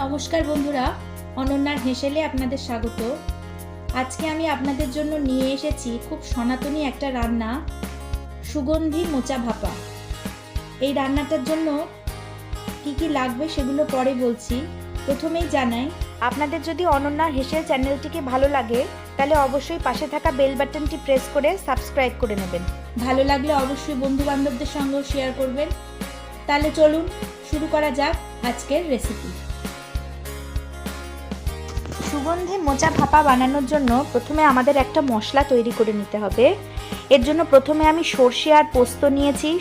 নমস্কার বন্ধুরা, অনন্যার হেসেলে আপনাদের স্বাগত। আজকে আমি আপনাদের জন্য নিয়ে এসেছি খুব সনাতনী একটা রান্না, সুগন্ধি মোচা ভাপা। এই রান্নাটার জন্য কি কি লাগবে সেগুলো পরে বলছি। প্রথমেই জানাই, আপনাদের যদি অনন্যার হেসেল চ্যানেলটিকে ভালো লাগে তাহলে অবশ্যই পাশে থাকা বেল বাটনটি প্রেস করে সাবস্ক্রাইব করে নেবেন। ভালো লাগলে অবশ্যই বন্ধু বান্ধবদের সঙ্গেও শেয়ার করবেন। তাহলে চলুন শুরু করা যাক আজকের রেসিপি। সুগন্ধি মোচা ভাপা বানানোর জন্য প্রথমে আমাদের একটা মশলা তৈরি করে নিতে হবে। এর জন্য প্রথমে আমি সর্ষে আর পোস্ত নিয়েছি,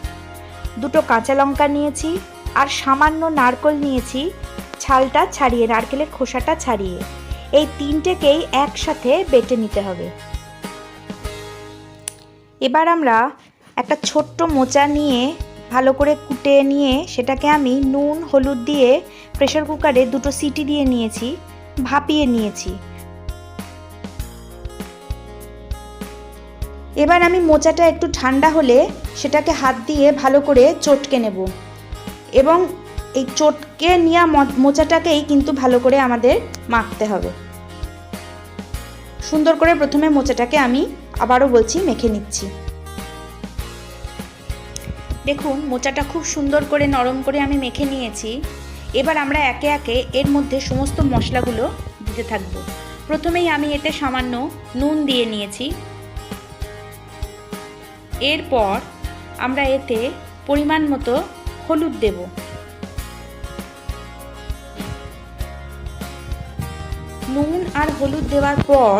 দুটো কাঁচা লঙ্কা নিয়েছি আর সামান্য নারকেল নিয়েছি, ছালটা ছাড়িয়ে, নারকেলের খোসাটা ছাড়িয়ে। এই তিনটেকেই একসাথে বেটে নিতে হবে। এবার আমরা একটা ছোট্ট মোচা নিয়ে ভালো করে কুটে নিয়ে সেটাকে আমি নুন হলুদ দিয়ে প্রেসার কুকারে দুটো সিটি দিয়ে নিয়েছি, ভাপিয়ে নিয়েছি। এবার আমি মোচাটা একটু ঠান্ডা হলে সেটাকে হাত দিয়ে ভালো করে চটকে নেব এবং এই চটকে নেওয়া মোচাটাকেই কিন্তু ভালো করে আমাদের মাখতে হবে। সুন্দর করে প্রথমে মোচাটাকে আমি আবারও বলছি মেখে নিচ্ছি। দেখুন মোচাটা খুব সুন্দর করে নরম করে আমি মেখে নিয়েছি। এবার আমরা একে একে এর মধ্যে সমস্ত মশলাগুলো দিতে থাকব। প্রথমেই আমি এতে সামান্য নুন দিয়ে নিয়েছি। এরপর আমরা এতে পরিমাণ মতো হলুদ দেব। নুন আর হলুদ দেওয়ার পর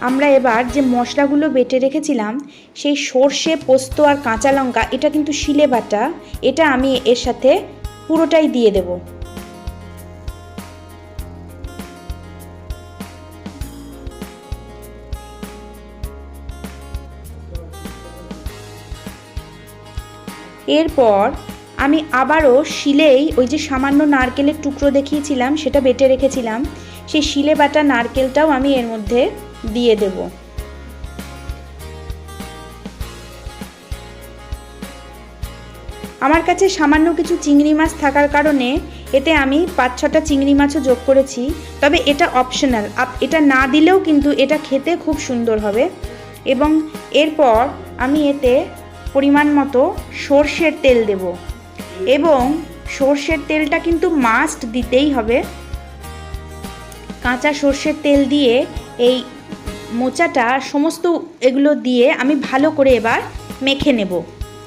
আমরা এবার যে মশলাগুলো বেটে রেখেছিলাম, সেই সর্ষে পোস্ত আর কাঁচা লঙ্কা, এটা কিন্তু শিলে বাটা, এটা আমি এর সাথে পুরোটাই দিয়ে দেব। এরপর আমি আবারও শিলেই ওই যে সামান্য নারকেলের টুকরো দেখিয়েছিলাম, সেটা বেটে রেখেছিলাম, সেই শিলে বাটা নারকেলটাও আমি এর মধ্যে দিয়ে দেব। আমার কাছে সামান্য কিছু চিংড়ি মাছ থাকার কারণে এতে আমি 5-6টা চিংড়ি মাছও যোগ করেছি। তবে এটা অপশনাল, এটা না দিলেও কিন্তু এটা খেতে খুব সুন্দর হবে। এবং এরপর আমি এতে পরিমাণ মতো সর্ষের তেল দেব এবং সর্ষের তেলটা কিন্তু মাস্ট দিতেই হবে। কাঁচা সর্ষের তেল দিয়ে এই মোচাটা সমস্ত এগুলো দিয়ে আমি ভালো করে এবার মেখে নেব,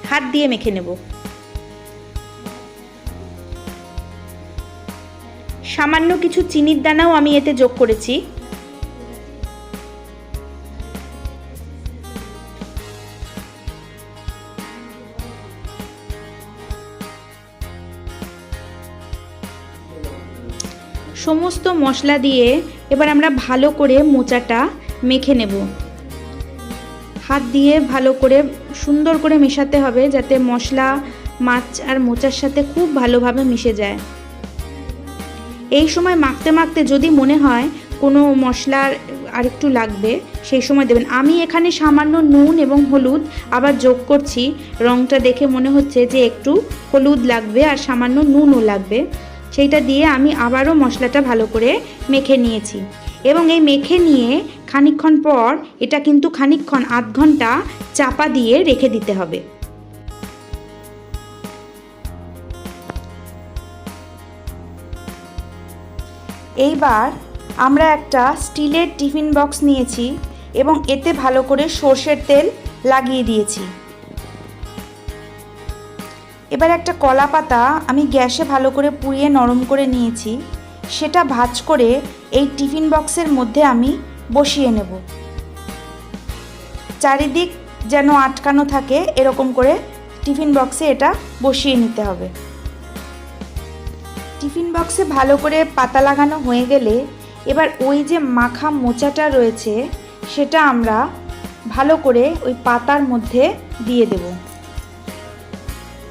হাত দিয়ে মেখে নেব। সামান্য কিছু চিনির দানাও আমি এতে যোগ করেছি। সমস্ত মশলা দিয়ে এবার আমরা ভালো করে মোচাটা মেখে নেব। হাত দিয়ে ভালো করে সুন্দর করে মেশাতে হবে যাতে মশলা মাছ আর মোচার সাথে খুব ভালোভাবে মিশে যায়। এই সময় মাখতে মাখতে যদি মনে হয় কোনো মশলার আরেকটু লাগবে, সেই সময় দেবেন। আমি এখানে সামান্য নুন এবং হলুদ আবার যোগ করছি। রঙটা দেখে মনে হচ্ছে যে একটু হলুদ লাগবে আর সামান্য নুনও লাগবে। সেইটা দিয়ে আমি আবারও মশলাটা ভালো করে মেখে নিয়েছি এবং এই মেখে নিয়ে খানিকক্ষণ পর এটা কিন্তু খানিকক্ষণ আধ ঘন্টা চাপা দিয়ে রেখে দিতে হবে। এইবার আমরা একটা স্টিলের টিফিন বক্স নিয়েছি এবং এতে ভালো করে সর্ষের তেল লাগিয়ে দিয়েছি। এবার একটা কলা পাতা আমি গ্যাসে ভালো করে পুড়িয়ে নরম করে নিয়েছি, সেটা ভাঁজ করে এই টিফিন বক্সের মধ্যে আমি বসিয়ে নেব। চারিদিক যেন আটকানো থাকে এরকম করে টিফিন বক্সে এটা বসিয়ে নিতে হবে। টিফিন বক্সে ভালো করে পাতা লাগানো হয়ে গেলে এবার ওই যে মাখা মোচাটা রয়েছে সেটা আমরা ভালো করে ওই পাতার মধ্যে দিয়ে দেব।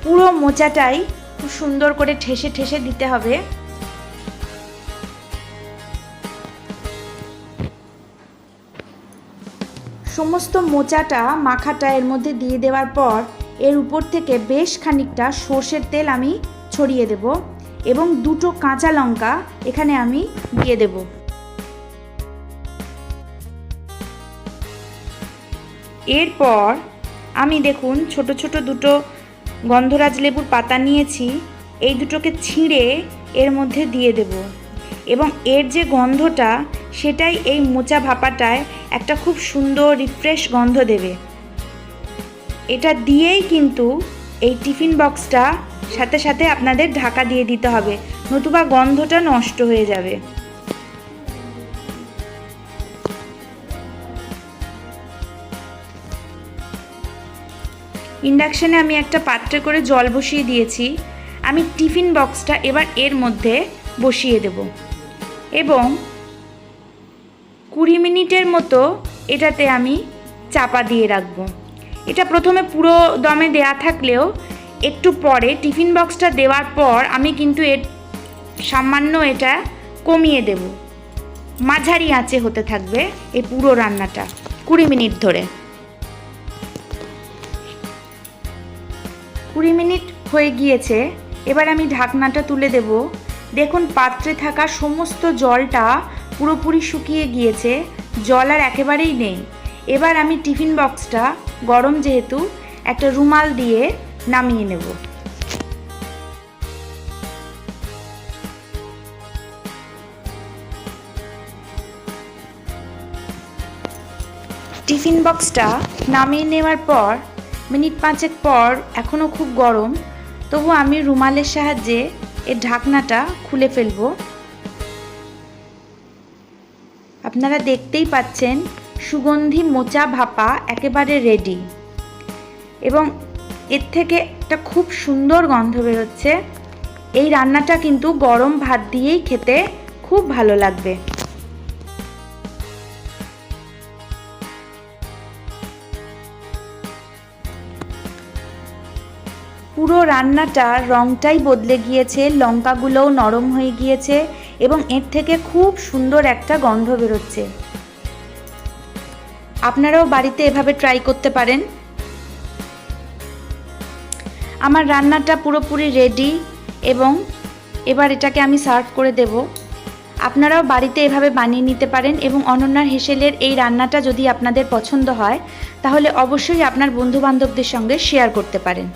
পুরো মোচাটাই খুব সুন্দর করে ঠেসে ঠেসে দিতে হবে। সমস্ত মোচাটা মাখাটা এর মধ্যে দিয়ে দেওয়ার পর এর উপর থেকে বেশ খানিকটা সর্ষের তেল আমি ছড়িয়ে দেব এবং 2টো কাঁচা লঙ্কা এখানে আমি দিয়ে দেব। এরপর আমি দেখুন ছোট ছোট 2টো গন্ধরাজ লেবুর পাতা নিয়েছি, এই দুটোকে ছিঁড়ে এর মধ্যে দিয়ে দেব এবং এর যে গন্ধটা সেটাই এই মোচা ভাপাটায় একটা খুব সুন্দর রিফ্রেশ গন্ধ দেবে। এটা দিয়েই কিন্তু এই টিফিন বক্সটা সাথে সাথে আপনাদের ঢাকা দিয়ে দিতে হবে, নতুবা গন্ধটা নষ্ট হয়ে যাবে। ইন্ডাকশানে আমি একটা পাত্রে করে জল বসিয়ে দিয়েছি। আমি টিফিন বক্সটা এবার এর মধ্যে বসিয়ে দেব এবং 20 মিনিটের মতো এটাতে আমি চাপা দিয়ে রাখব। এটা প্রথমে পুরো দমে দেয়া থাকলেও একটু পরে টিফিন বক্সটা দেওয়ার পর আমি কিন্তু সামান্য এটা কমিয়ে দেব। মাঝারি আঁচে হতে থাকবে এই পুরো রান্নাটা 20 মিনিট ধরে। 20 মিনিট হয়ে গিয়েছে, এবার আমি ঢাকনাটা তুলে দেব। দেখুন পাত্রে থাকা সমস্ত জলটা পুরোপুরি শুকিয়ে গিয়েছে, জল আর একেবারেই নেই। এবার আমি টিফিন বক্সটা গরম যেহেতু একটা রুমাল দিয়ে নামিয়ে নেব। টিফিন বক্সটা নামিয়ে নেওয়ার পর মিনিট 5 পর এখনও খুব গরম, তবু আমি রুমালের সাহায্যে এর ঢাকনাটা খুলে ফেলব। আপনারা দেখতেই পাচ্ছেন সুগন্ধি মোচা ভাপা একেবারে রেডি এবং এর থেকে একটা খুব সুন্দর গন্ধ বেরোচ্ছে। এই রান্নাটা কিন্তু গরম ভাত দিয়েই খেতে খুব ভালো লাগবে। পুরো রান্নাটার রংটাই বদলে গিয়েছে, লঙ্কাগুলোও নরম হয়ে গিয়েছে এবং এর থেকে খুব সুন্দর একটা গন্ধ বেরোচ্ছে। আপনারাও বাড়িতে এভাবে ট্রাই করতে পারেন। আমার রান্নাটা পুরোপুরি রেডি এবং এবার এটাকে আমি সার্ভ করে দেব। আপনারাও বাড়িতে এভাবে বানিয়ে নিতে পারেন এবং অনন্যার হেসেলের এই রান্নাটা যদি আপনাদের পছন্দ হয় তাহলে অবশ্যই আপনার বন্ধুবান্ধবদের সঙ্গে শেয়ার করতে পারেন।